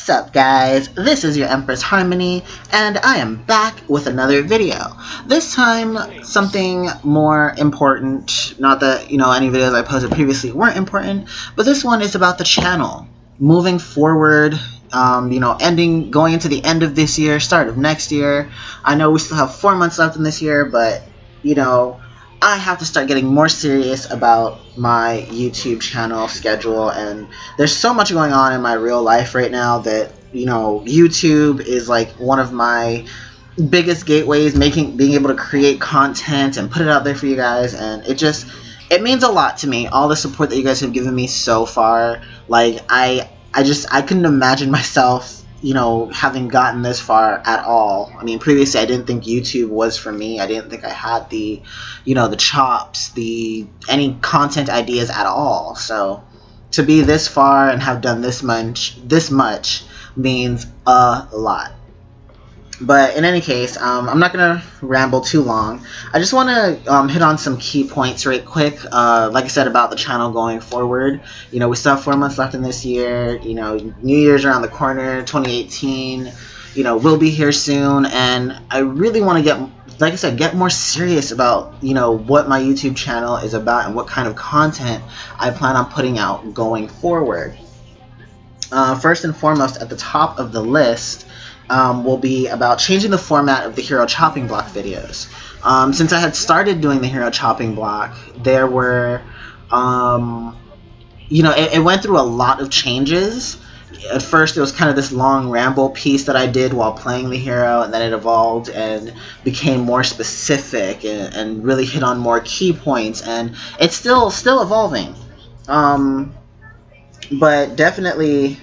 What's up, guys? This is your Empress Harmony, and I am back with another video. This time, something more important. Not that, any videos I posted previously weren't important, but this one is about the channel. Moving forward, going into the end of this year, start of next year. I know we still have 4 months left in this year, but, I have to start getting more serious about my YouTube channel schedule, and there's so much going on in my real life right now that, YouTube is like one of my biggest gateways, being able to create content and put it out there for you guys, and it means a lot to me, all the support that you guys have given me so far. Like, I couldn't imagine myself having gotten this far at all. I mean, previously I didn't think YouTube was for me. I didn't think I had the chops, any content ideas at all. So to be this far and have done this much means a lot. But in any case, I'm not going to ramble too long. I just want to hit on some key points right quick. Like I said, about the channel going forward. We still have 4 months left in this year. New Year's around the corner, 2018. We'll be here soon. And I really want to get more serious about, what my YouTube channel is about and what kind of content I plan on putting out going forward. First and foremost, at the top of the list, will be about changing the format of the hero chopping block videos. Since I had started doing the hero chopping block, there were, it went through a lot of changes. At first, it was kind of this long ramble piece that I did while playing the hero, and then it evolved and became more specific and really hit on more key points, and it's still evolving. But definitely,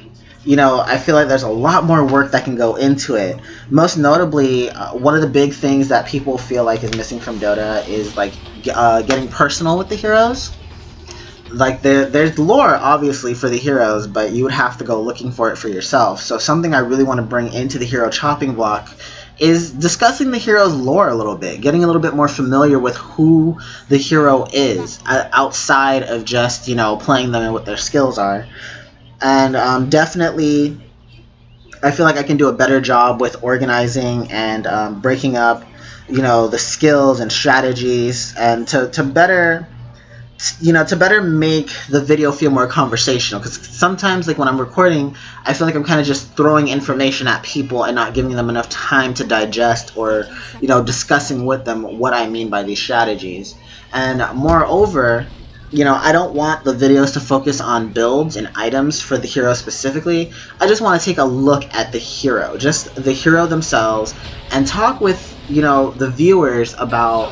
I feel like there's a lot more work that can go into it. Most notably, one of the big things that people feel like is missing from Dota is like getting personal with the heroes. Like there's lore obviously for the heroes, but you would have to go looking for it for yourself. So something I really want to bring into the hero chopping block is discussing the hero's lore a little bit, getting a little bit more familiar with who the hero is outside of just playing them and what their skills are. And definitely, I feel like I can do a better job with organizing and breaking up, the skills and strategies, and to better make the video feel more conversational. Because sometimes, like when I'm recording, I feel like I'm kind of just throwing information at people and not giving them enough time to digest or, discussing with them what I mean by these strategies. And moreover, I don't want the videos to focus on builds and items for the hero specifically. I just want to take a look at the hero, just the hero themselves, and talk with, the viewers about,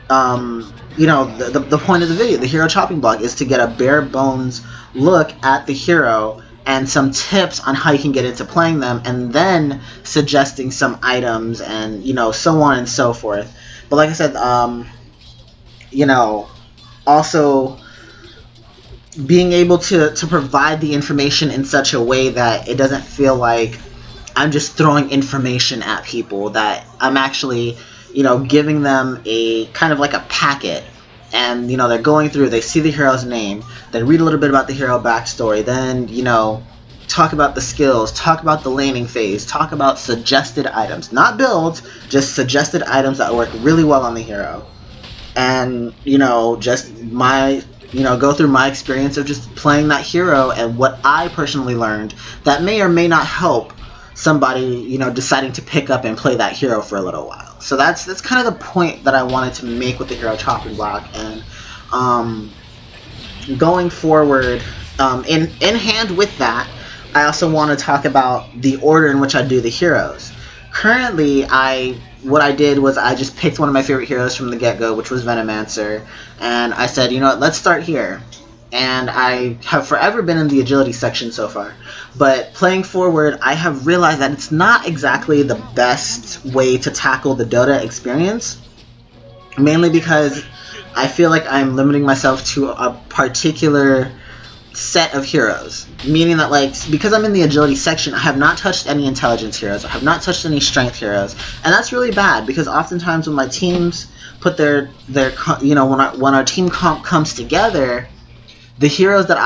the point of the video. The hero chopping block is to get a bare bones look at the hero and some tips on how you can get into playing them, and then suggesting some items and, so on and so forth. But like I said, also being able to provide the information in such a way that it doesn't feel like I'm just throwing information at people, that I'm actually, giving them a kind of like a packet, and, they're going through, they see the hero's name, they read a little bit about the hero backstory, then, talk about the skills, talk about the laning phase, talk about suggested items, not builds, just suggested items that work really well on the hero. And, just go through my experience of just playing that hero and what I personally learned that may or may not help somebody, deciding to pick up and play that hero for a little while. So that's kind of the point that I wanted to make with the hero chopping block. And going forward, in hand with that, I also want to talk about the order in which I do the heroes. Currently, what I did was I just picked one of my favorite heroes from the get-go, which was Venomancer, and I said, what, let's start here. And I have forever been in the agility section so far, but playing forward, I have realized that it's not exactly the best way to tackle the Dota experience, mainly because I feel like I'm limiting myself to a particular set of heroes, meaning that, like, because I'm in the agility section, I have not touched any intelligence heroes, I have not touched any strength heroes, and that's really bad, because oftentimes when my teams put when our team comp comes together, the heroes that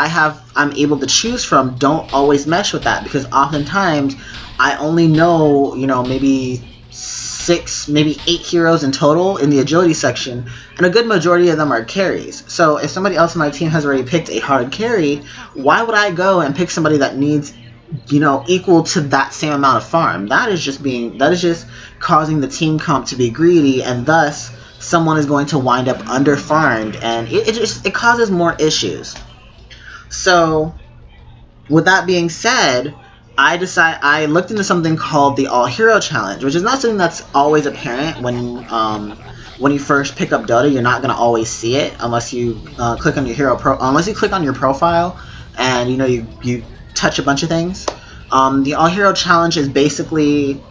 I'm able to choose from don't always mesh with that, because oftentimes I only know, you know, maybe 6, maybe 8 heroes in total in the agility section, and a good majority of them are carries. So if somebody else on my team has already picked a hard carry, why would I go and pick somebody that needs, you know, equal to that same amount of farm? That is just causing the team comp to be greedy, and thus someone is going to wind up under farmed, and it causes more issues. So with that being said, I looked into something called the All Hero Challenge, which is not something that's always apparent when you first pick up Dota. You're not gonna always see it unless you click on your unless you click on your profile and, you know, you touch a bunch of things. The All Hero Challenge is basically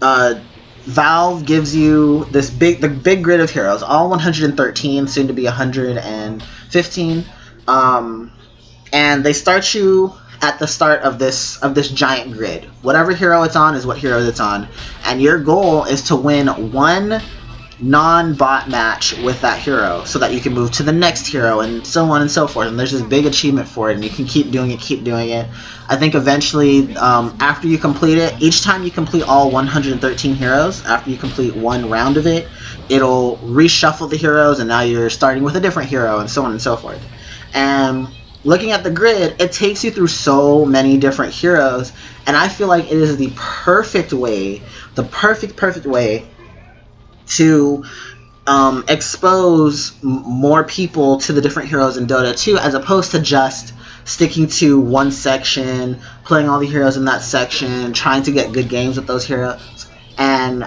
Valve gives you the big grid of heroes, all 113, soon to be 115, and they start you at the start of this giant grid. Whatever hero it's on is what hero it's on, and your goal is to win one non-bot match with that hero so that you can move to the next hero, and so on and so forth. And there's this big achievement for it, and you can keep doing it. I think eventually, after you complete it, each time you complete all 113 heroes, after you complete one round of it, it'll reshuffle the heroes, and now you're starting with a different hero, and so on and so forth. And looking at the grid, it takes you through so many different heroes, and I feel like it is the perfect way, the perfect way to expose more people to the different heroes in Dota 2, as opposed to just sticking to one section, playing all the heroes in that section, trying to get good games with those heroes. And,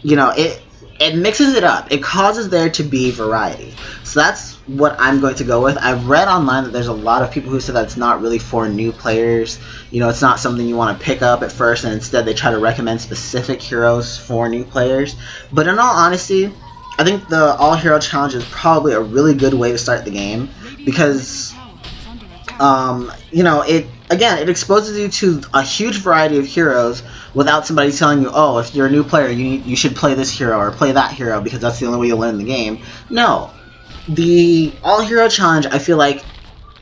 you know, it mixes it up. It causes there to be variety. So that's what I'm going to go with. I've read online that there's a lot of people who said that it's not really for new players. You know, it's not something you want to pick up at first, and instead they try to recommend specific heroes for new players. But in all honesty, I think the All Hero Challenge is probably a really good way to start the game, because you know, it exposes you to a huge variety of heroes without somebody telling you, oh, if you're a new player, you should play this hero or play that hero because that's the only way you'll learn the game. No. The All Hero Challenge, I feel like,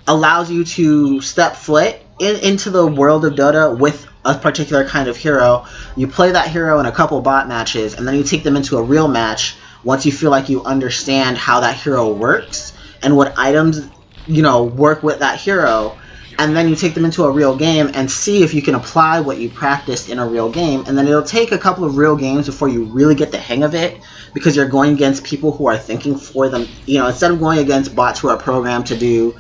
allows you to step foot into the world of Dota with a particular kind of hero. You play that hero in a couple bot matches, and then you take them into a real match once you feel like you understand how that hero works and what items, you know, work with that hero. And then you take them into a real game and see if you can apply what you practiced in a real game. And then it'll take a couple of real games before you really get the hang of it, because you're going against people who are thinking for them. You know, instead of going against bots who are programmed to do,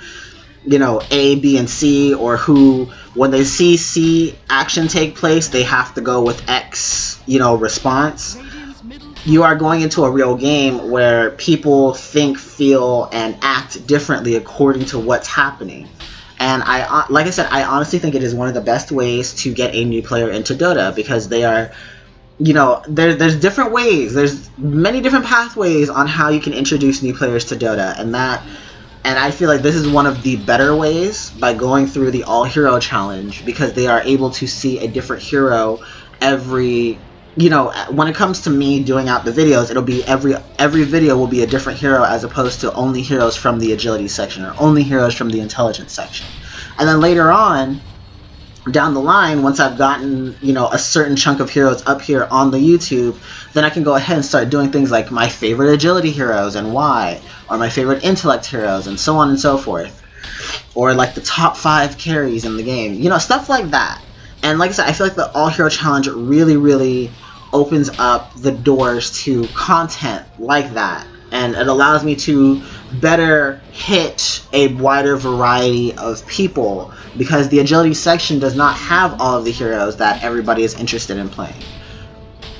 you know, A, B, and C, or who, when they see C action take place, they have to go with X, you know, response. You are going into a real game where people think, feel, and act differently according to what's happening. And like I said, I honestly think it is one of the best ways to get a new player into Dota, because they are, you know, there's different ways. There's many different pathways on how you can introduce new players to Dota, and I feel like this is one of the better ways, by going through the All Hero Challenge, because they are able to see a different hero every, you know, when it comes to me doing out the videos, it'll be every video will be a different hero, as opposed to only heroes from the agility section or only heroes from the intelligence section. And then later on, down the line, once I've gotten, you know, a certain chunk of heroes up here on the YouTube, then I can go ahead and start doing things like my favorite agility heroes and why, or my favorite intellect heroes, and so on and so forth, or like the top 5 carries in the game, you know, stuff like that. And like I said, I feel like the All Hero Challenge really opens up the doors to content like that, and it allows me to better hit a wider variety of people, because the agility section does not have all of the heroes that everybody is interested in playing.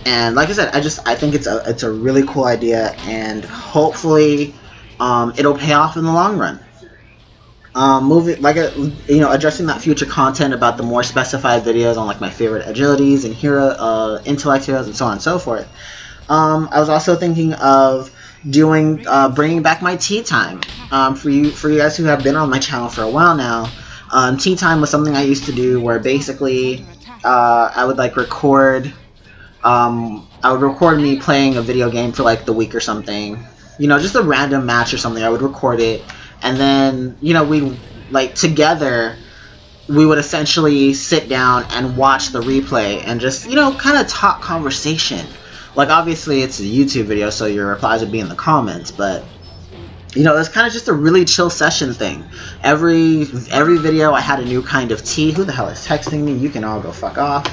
And like I said, I think it's a really cool idea, and hopefully it'll pay off in the long run. Addressing that future content about the more specified videos on like my favorite agilities and hero, intellect heroes, and so on and so forth. I was also thinking of doing, bringing back my tea time. For you guys who have been on my channel for a while now, tea time was something I used to do where basically I would like record. I would record me playing a video game for like the week or something. You know, just a random match or something. I would record it, and then, you know, we like together we would essentially sit down and watch the replay and just, you know, kind of talk conversation. Like, obviously it's a YouTube video, so your replies would be in the comments, but, you know, it's kind of just a really chill session thing. Every video I had a new kind of tea. Who the hell is texting me? You can all go fuck off.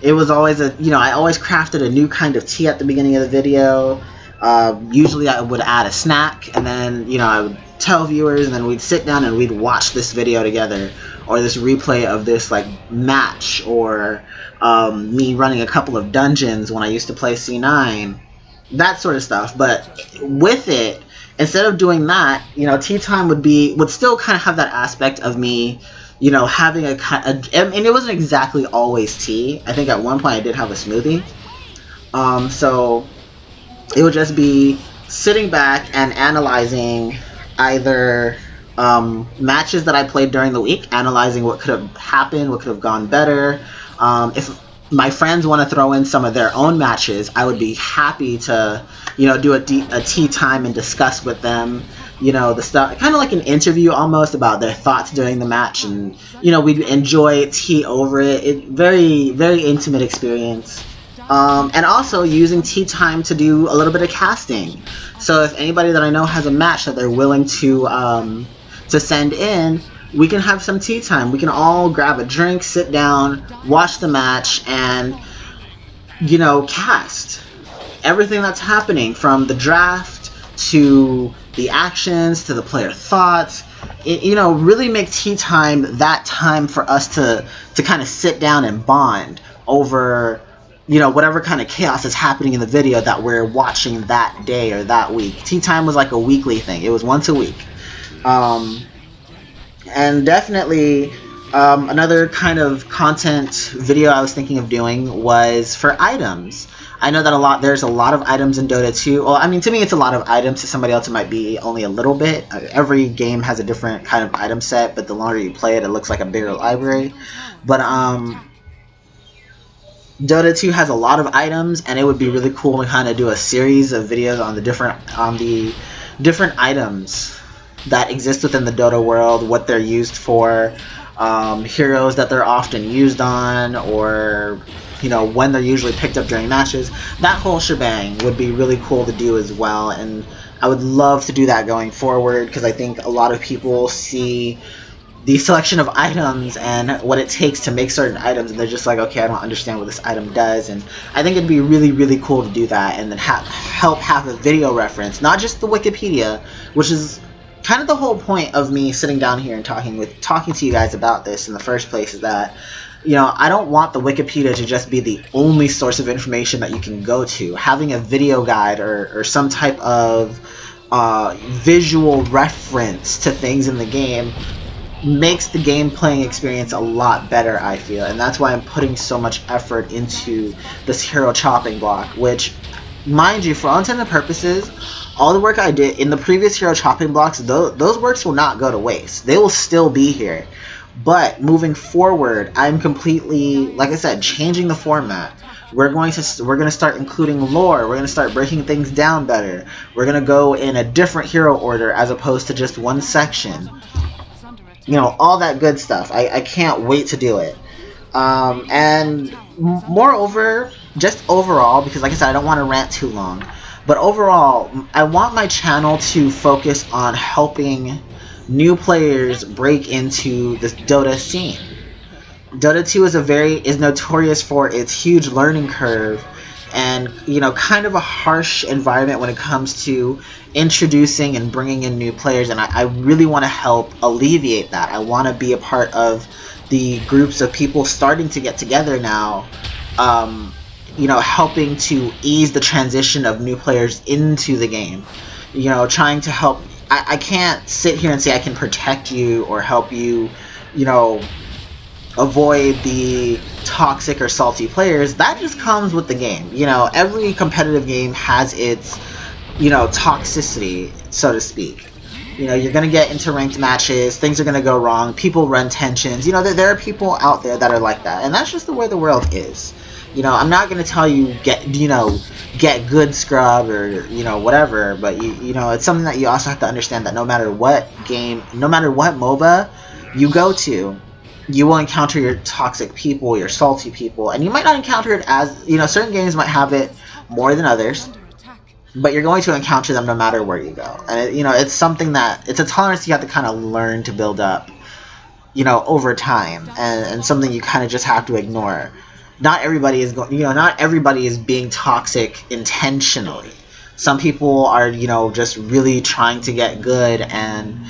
It was always you know, I always crafted a new kind of tea at the beginning of the video. Usually I would add a snack, and then, you know, I would tell viewers, and then we'd sit down and we'd watch this video together, or this replay of this like match, or me running a couple of dungeons when I used to play C9, that sort of stuff. But with it, instead of doing that, you know, tea time would still kind of have that aspect of me, you know, having and it wasn't exactly always tea. I think at one point I did have a smoothie. So it would just be sitting back and analyzing either matches that I played during the week, analyzing what could have happened, what could have gone better. If my friends want to throw in some of their own matches, I would be happy to, you know, do a tea time and discuss with them, you know, the stuff, kind of like an interview almost, about their thoughts during the match, and, you know, we'd enjoy tea over it. Very, very intimate experience. And also using tea time to do a little bit of casting. So if anybody that I know has a match that they're willing to send in, we can have some tea time. We can all grab a drink, sit down, watch the match, and, you know, cast everything that's happening, from the draft to the actions to the player thoughts. You know, really make tea time that time for us to kind of sit down and bond over, you know, whatever kind of chaos is happening in the video that we're watching that day or that week. Tea time was like a weekly thing. It was once a week. And definitely another kind of content video I was thinking of doing was for items. I know that there's a lot of items in Dota 2. Well, I mean, to me it's a lot of items. To somebody else it might be only a little bit. Every game has a different kind of item set, but the longer you play it, it looks like a bigger library. But Dota 2 has a lot of items, and it would be really cool to kind of do a series of videos on the different items that exist within the Dota world, what they're used for, heroes that they're often used on, or, you know, when they're usually picked up during matches. That whole shebang would be really cool to do as well, and I would love to do that going forward, because I think a lot of people see the selection of items and what it takes to make certain items, and they're just like, okay, I don't understand what this item does. And I think it'd be really, really cool to do that, and then help have a video reference, not just the Wikipedia, which is kind of the whole point of me sitting down here and talking to you guys about this in the first place, is that, you know, I don't want the Wikipedia to just be the only source of information that you can go to. Having a video guide or some type of visual reference to things in the game makes the game playing experience a lot better, I feel, and that's why I'm putting so much effort into this hero chopping block, which, mind you, for all intents and purposes, all the work I did in the previous hero chopping blocks, those works will not go to waste. They will still be here. But moving forward, I'm completely, like I said, changing the format. We're going to start including lore. We're going to start breaking things down better. We're going to go in a different hero order as opposed to just one section. You know, all that good stuff. I can't wait to do it. And moreover, just overall, because like I said, I don't want to rant too long, but overall, I want my channel to focus on helping new players break into this Dota scene. Dota 2 is notorious for its huge learning curve, and, you know, kind of a harsh environment when it comes to introducing and bringing in new players, and I really want to help alleviate that. I want to be a part of the groups of people starting to get together now, you know, helping to ease the transition of new players into the game. You know, trying to help. I can't sit here and say I can protect you or help you, you know, avoid the toxic or salty players. That just comes with the game. You know, every competitive game has its, you know, toxicity, so to speak. You know, you're going to get into ranked matches, things are going to go wrong, people run tensions. You know, there are people out there that are like that, and that's just the way the world is. You know, I'm not gonna tell you get good scrub or whatever, but you know it's something that you also have to understand that no matter what game, no matter what MOBA you go to, you will encounter your toxic people, your salty people, and you might not encounter it as certain games might have it more than others, but you're going to encounter them no matter where you go. And it's something that it's a tolerance you have to kind of learn to build up, over time, and something you kind of just have to ignore. Not everybody is not everybody is being toxic intentionally. Some people are just really trying to get good, and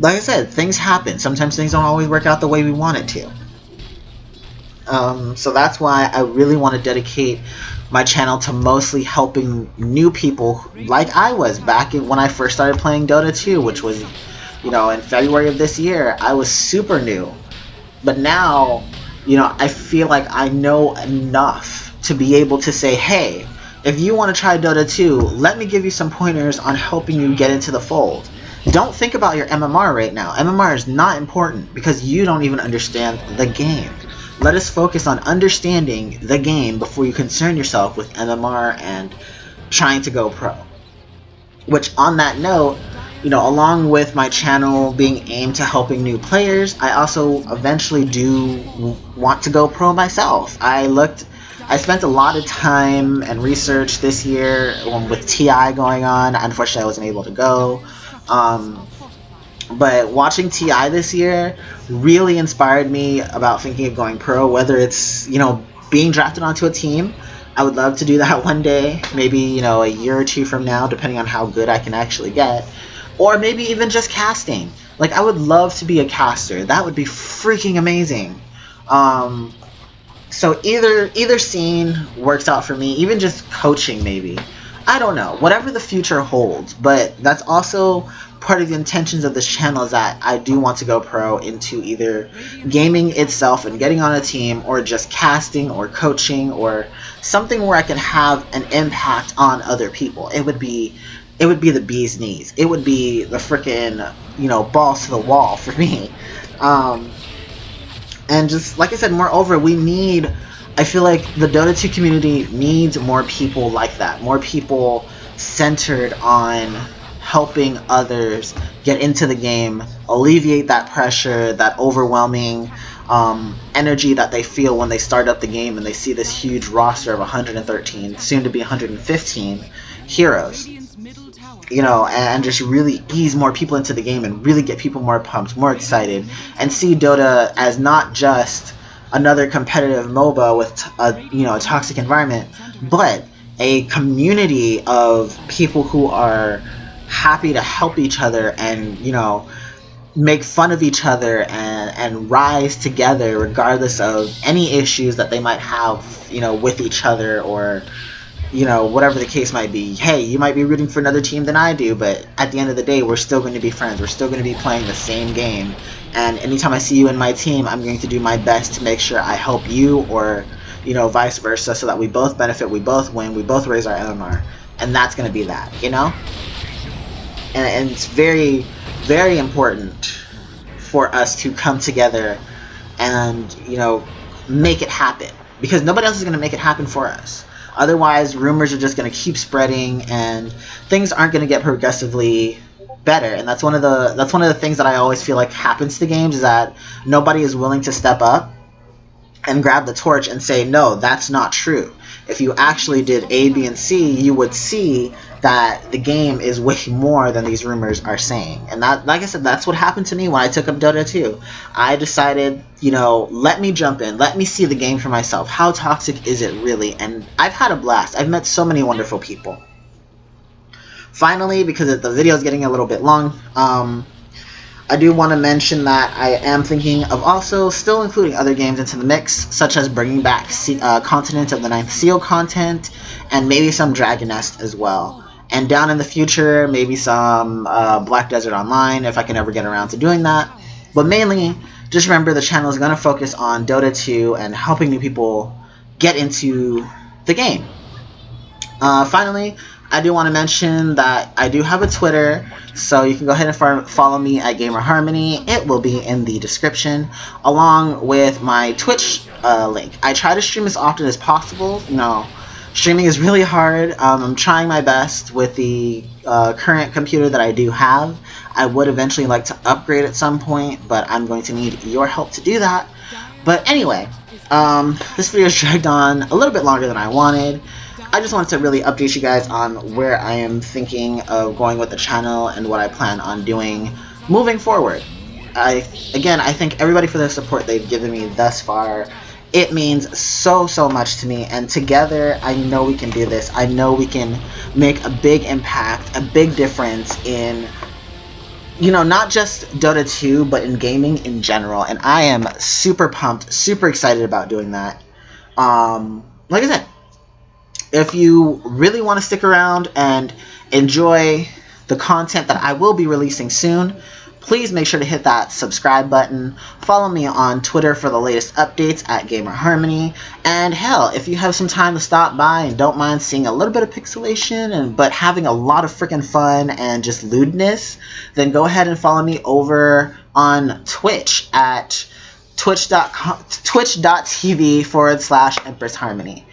like I said, things happen. Sometimes things don't always work out the way we want it to. So that's why I really want to dedicate my channel to mostly helping new people like I was back when I first started playing Dota 2, which was in February of this year. I was super new, but now I feel like I know enough to be able to say, hey, if you want to try Dota 2, let me give you some pointers on helping you get into the fold. Don't think about your MMR right now. MMR is not important because you don't even understand the game. Let us focus on understanding the game before you concern yourself with MMR and trying to go pro. Which, on that note, along with my channel being aimed to helping new players, I also eventually do want to go pro myself. I spent a lot of time and research this year with TI going on. Unfortunately, I wasn't able to go. But watching TI this year really inspired me about thinking of going pro, whether it's, being drafted onto a team. I would love to do that one day, maybe, a year or two from now, depending on how good I can actually get. Or maybe even just casting. Like, I would love to be a caster. That would be freaking amazing. So either scene works out for me, even just coaching maybe. I don't know, whatever the future holds, but that's also part of the intentions of this channel, is that I do want to go pro into either gaming itself and getting on a team, or just casting or coaching, or something where I can have an impact on other people. It would be the bee's knees. It would be the frickin', balls to the wall for me. And just, like I said, moreover, I feel like the Dota 2 community needs more people like that. More people centered on helping others get into the game, alleviate that pressure, that overwhelming energy that they feel when they start up the game and they see this huge roster of 113, soon to be 115 heroes. And just really ease more people into the game and really get people more pumped, more excited, and see Dota as not just another competitive MOBA with a toxic environment, but a community of people who are happy to help each other and make fun of each other and rise together regardless of any issues that they might have with each other, or whatever the case might be. Hey, you might be rooting for another team than I do, but at the end of the day, we're still going to be friends. We're still going to be playing the same game. And anytime I see you in my team, I'm going to do my best to make sure I help you, or, vice versa, so that we both benefit, we both win, we both raise our MMR. And that's going to be that, And it's very, very important for us to come together and, make it happen. Because nobody else is going to make it happen for us. Otherwise, rumors are just going to keep spreading, and things aren't going to get progressively better. And that's one of the things that I always feel like happens to games, is that nobody is willing to step up and grab the torch and say, no, that's not true. If you actually did A, B, and C, you would see that the game is way more than these rumors are saying. And that, like I said, that's what happened to me when I took up Dota 2. I decided, let me jump in. Let me see the game for myself. How toxic is it really? And I've had a blast. I've met so many wonderful people. Finally, because the video is getting a little bit long, I do want to mention that I am thinking of also still including other games into the mix, such as bringing back Continent of the Ninth Seal content, and maybe some Dragon Nest as well. And down in the future, maybe some Black Desert Online, if I can ever get around to doing that. But mainly, just remember the channel is going to focus on Dota 2 and helping new people get into the game. Finally, I do want to mention that I do have a Twitter, so you can go ahead and follow me at Gamer Harmony. It will be in the description, along with my Twitch link. I try to stream as often as possible. You know, streaming is really hard. I'm trying my best with the current computer that I do have. I would eventually like to upgrade at some point, but I'm going to need your help to do that. But anyway, this video is dragged on a little bit longer than I wanted. I just wanted to really update you guys on where I am thinking of going with the channel and what I plan on doing moving forward. Again, I thank everybody for the support they've given me thus far. It means so much to me, and together I know we can do this. I know we can make a big impact, a big difference in, you know, not just Dota 2, but in gaming in general, and I am super pumped, super excited about doing that. Like I said, if you really want to stick around and enjoy the content that I will be releasing soon, please make sure to hit that subscribe button. Follow me on Twitter for the latest updates at Gamer Harmony. And hell, if you have some time to stop by and don't mind seeing a little bit of pixelation but having a lot of freaking fun and just lewdness, then go ahead and follow me over on Twitch at twitch.tv/Empress Harmony.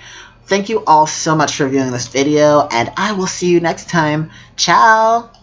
Thank you all so much for viewing this video, and I will see you next time. Ciao!